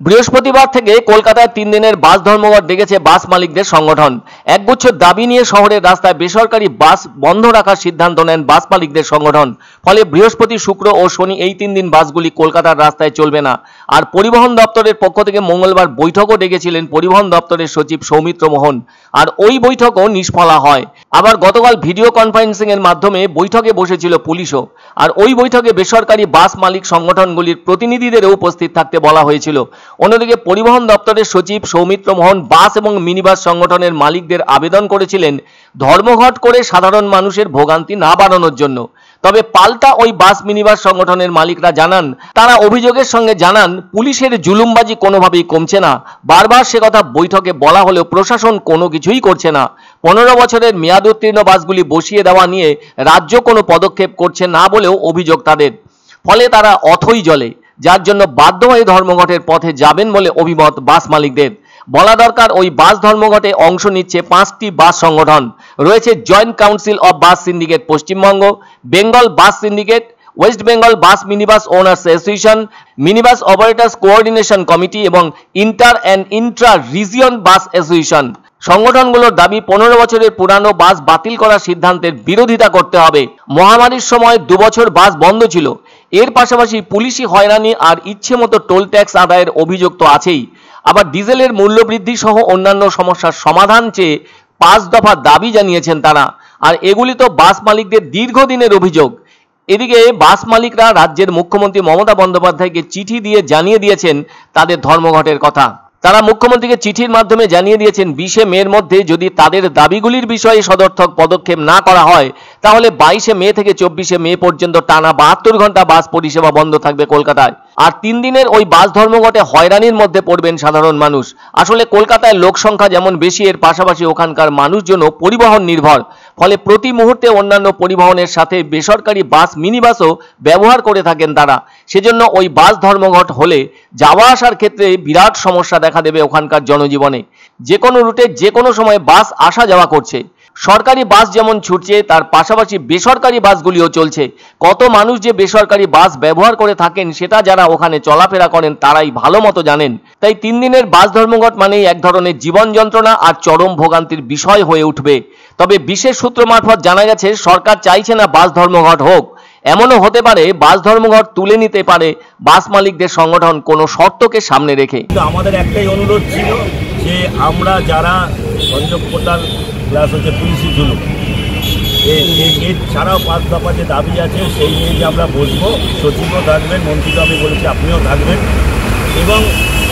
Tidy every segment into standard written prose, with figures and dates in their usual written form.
বৃহস্পতিবার থেকে কলকাতায় 3 দিনের বাস ধর্মঘট ডেকেছে বাস মালিকদের সংগঠন। একগুচ্ছ দাবি নিয়ে শহরের রাস্তায় বেসরকারি বাস বন্ধ রাখার সিদ্ধান্ত নেন বাস মালিকদের সংগঠন। ফলে বৃহস্পতি, শুক্র ও শনি এই 3 দিন বাসগুলি কলকাতার রাস্তায় চলবে না। আর পরিবহন দপ্তরের পক্ষ থেকে মঙ্গলবার বৈঠকও ডেকেছিলেন পরিবহন দপ্তরের সচিব সৌমিত্র মোহন, আর ওই বৈঠকও নিষ্ফলা হয়। আবার গতকাল ভিডিও কনফারেন্সিং এর মাধ্যমে বৈঠকে বসেছিল পুলিশও, আর ওই বৈঠকে বেসরকারি বাস মালিক সংগঠনগুলির প্রতিনিধিদেরও উপস্থিত থাকতে বলা হয়েছিল। অন্যদিকে পরিবহন দপ্তরের সচিব সৌমিত্র মোহন বাস এবং মিনিবাস সংগঠনের মালিকদের আবেদন করেছিলেন ধর্মঘট করে সাধারণ মানুষের ভোগান্তি না বাড়ানোর জন্য। তবে পাল্টা ওই বাস মিনিবাস সংগঠনের মালিকরা জানান, তারা অভিযোগের সঙ্গে জানান পুলিশের জুলুমবাজি কোনোভাবেই কমছে না। বারবার সে কথা বৈঠকে বলা হলেও প্রশাসন কোনো কিছুই করছে না। 15 বছরের মেয়াদ উত্তীর্ণ বাসগুলি বসিয়ে দেওয়া নিয়ে রাজ্য কোনো পদক্ষেপ করছে না বলেও অভিযোগ তাদের। ফলে তারা অথই জলে, যার জন্য বাধ্য হয়ে ধর্মঘটের পথে যাবেন বলে অভিমত বাস মালিকদের। বলা দরকার, ওই বাস ধর্মঘটে অংশ নিচ্ছে 5টি বাস সংগঠন। রয়েছে joint council of bus syndicate Paschimbanga, Bengal bus syndicate, west Bengal bus minibus owners association, minibus operators coordination committee এবং inter and intra region bus association. সংগঠনগুলোর দাবি 15 বছরের পুরানো বাস বাতিল করার সিদ্ধান্তের বিরোধিতা করতে হবে। মহামারীর সময় 2 বছর বাস বন্ধ ছিল। এর পাশাপাশি পুলিশি হয়রানি আর ইচ্ছে মতো টোল ট্যাক্স আদায়ের অভিযোগ তো আছেই। আবার ডিজেলের মূল্য বৃদ্ধি সহ অন্যান্য সমস্যার সমাধান চেয়ে 5 দফা দাবি জানিয়েছেন তারা। আর এগুলি তো বাস মালিকদের দীর্ঘদিনের অভিযোগ। এদিকে বাস মালিকরা রাজ্যের মুখ্যমন্ত্রী মমতা বন্দ্যোপাধ্যায়কে চিঠি দিয়ে জানিয়ে দিয়েছেন তাদের ধর্মঘটের কথা। তারা মুখ্যমন্ত্রীকে চিঠির মাধ্যমে জানিয়ে দিয়েছেন 20 মের মধ্যে যদি তাদের দাবিগুলির বিষয়ে সদর্থক পদক্ষেপ না করা হয়, তাহলে 22 মে থেকে 24 মে পর্যন্ত টানা 72 ঘন্টা বাস পরিষেবা বন্ধ থাকবে কলকাতায়। আর 3 দিনের ওই বাস ধর্মঘটে হয়রানির মধ্যে পড়বেন সাধারণ মানুষ। আসলে কলকাতায় লোক সংখ্যা যেমন বেশি, এর পাশাপাশি ওখানকার মানুষজন পরিবহন নির্ভর। ফলে প্রতি মুহূর্তে অন্যান্য পরিবহনের সাথে বেসরকারি বাস মিনিবাসও ব্যবহার করে থাকেন তারা। সেজন্য ওই বাস ধর্মঘট হলে যাওয়া আসার ক্ষেত্রে বিরাট সমস্যা দেখা দেবে ওখানকার জনজীবনে। যে কোনো রুটে যে কোনো সময় বাস আসা যাওয়া করছে। সরকারি বাস যেমন ছুটছে, তার পাশাপাশি বেসরকারি বাসগুলিও চলছে। কত মানুষ যে বেসরকারি বাস ব্যবহার করে থাকেন সেটা যারা ওখানে চলাফেরা করেন তারাই ভালো মতো জানেন। তাই 3 দিনের বাস ধর্মঘট মানেই এক ধরনের জীবন যন্ত্রণা আর চরম ভোগান্তির বিষয় হয়ে উঠবে। তবে বিশেষ সূত্র মারফত জানা গেছে, সরকার চাইছে না বাস ধর্মঘট হোক। এমনও হতে পারে বাস ধর্মঘট তুলে নিতে পারে বাস মালিকদের সংগঠন কোনো শর্তকে সামনে রেখে। আমাদের একটাই অনুরোধ ছিল যে আমরা যারা সংযোগ প্রদান প্লাস হচ্ছে পুলিশি জুলুম, এর ছাড়াও 5 দফা যে দাবি আছে সেই নিয়ে যে আমরা বসবো। সচিবও থাকবেন, মন্ত্রীও আমি বলেছি আপনিও থাকবেন। এবং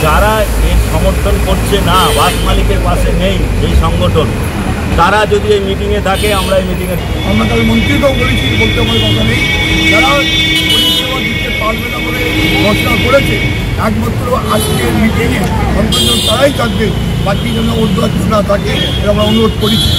যারা এর সমর্থন করছে না, বাস মালিকের পাশে নেই এই সংগঠন, তারা যদি এই মিটিংয়ে থাকে আমরা এই মিটিংয়ে আমরা তাদের মন্ত্রীকেও বলেছি, বলতে আমার কথা নেই, যারা পরিষেবা দিতে পারবে না বলে ঘোষণা করেছে, একমাত্র আজকের মিটিংয়ে অন্তত তারাই থাকবে, বাকি যেন অন্য কিছু না থাকে, এটা আমরা অনুরোধ করেছি।